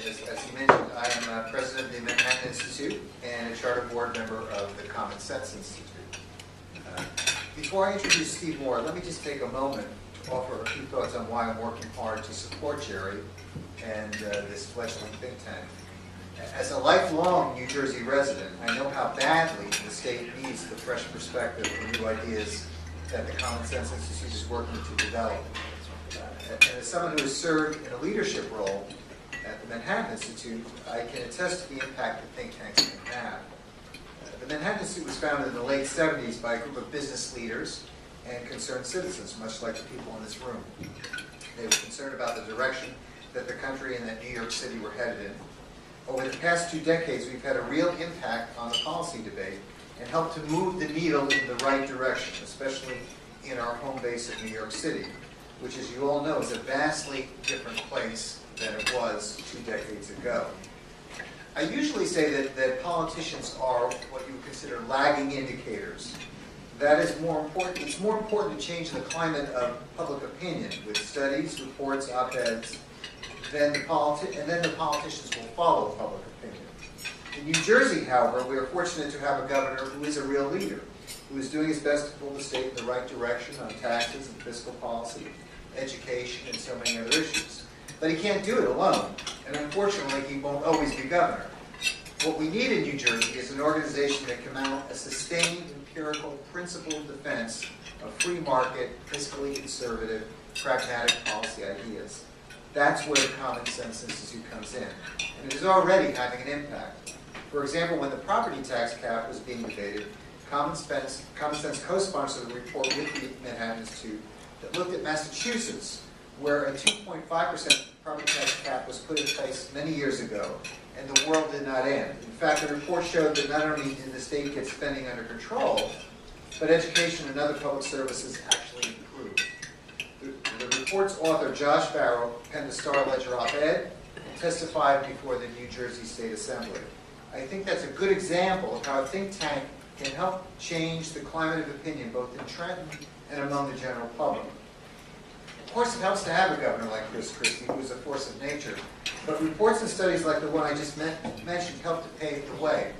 as he mentioned, I am president of the Manhattan Institute and a charter board member of the Common Sense Institute. Before I introduce Steve Moore, let me just take a moment to offer a few thoughts on why I'm working hard to support Jerry and this fledgling think tank. As a lifelong New Jersey resident, I know how badly the state needs the fresh perspective and new ideas that the Common Sense Institute is working to develop. And as someone who has served in a leadership role at the Manhattan Institute, I can attest to the impact that think tanks can have. The Manhattan Institute was founded in the late 70s by a group of business leaders and concerned citizens, much like the people in this room. They were concerned about the direction that the country and that New York City were headed in. Over the past 2 decades, we've had a real impact on the policy debate and helped to move the needle in the right direction, especially in our home base of New York City, which, as you all know, is a vastly different place than it was 2 decades ago. I usually say that politicians are what you would consider lagging indicators. That is more important. It's more important to change the climate of public opinion with studies, reports, op-eds, and then the politicians will follow public opinion. In New Jersey, however, we are fortunate to have a governor who is a real leader, who is doing his best to pull the state in the right direction on taxes and fiscal policy, education, and so many other issues. But he can't do it alone, and unfortunately, he won't always be governor. What we need in New Jersey is an organization that can mount a sustained, empirical, principled defense of free market, fiscally conservative, pragmatic policy ideas. That's where the Common Sense Institute comes in, and it is already having an impact. For example, when the property tax cap was being debated, Common Sense co-sponsored a report with the Manhattan Institute that looked at Massachusetts, where a 2.5% property tax cap was put in place many years ago, and the world did not end. In fact, the report showed that not only did the state get spending under control, but education and other public services actually improved. The report's author, Josh Barrow, penned a Star Ledger op-ed and testified before the New Jersey State Assembly. I think that's a good example of how a think tank can help change the climate of opinion both in Trenton and among the general public. Of course, it helps to have a governor like Chris Christie, who is a force of nature, but reports and studies like the one I just mentioned help to pave the way.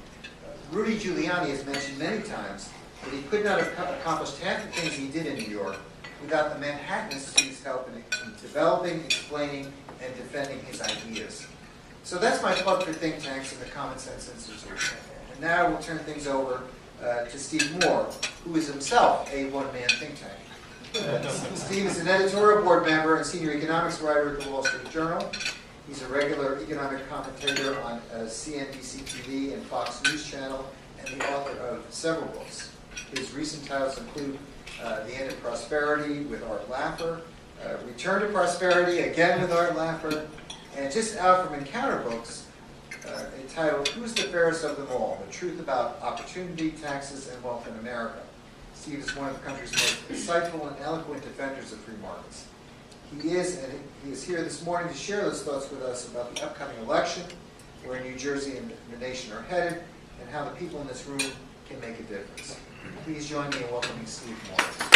Rudy Giuliani has mentioned many times that he could not have accomplished half the things he did in New York without the Manhattan Institute's help in developing, explaining, and defending his ideas. So that's my plug for think tanks and the Common Sense Institute. And now we'll turn things over to Steve Moore, who is himself a one-man think tank. Steve is an editorial board member and senior economics writer at the Wall Street Journal. He's a regular economic commentator on CNBC TV and Fox News Channel, and the author of several books. His recent titles include The End of Prosperity with Art Laffer, Return to Prosperity, again with Art Laffer, and just out from Encounter Books, entitled Who's the Fairest of Them All? The Truth About Opportunity, Taxes, and Wealth in America. Steve is one of the country's most insightful and eloquent defenders of free markets. He is here this morning to share those thoughts with us about the upcoming election, where New Jersey and the nation are headed, and how the people in this room can make a difference. Please join me in welcoming Steve Moore.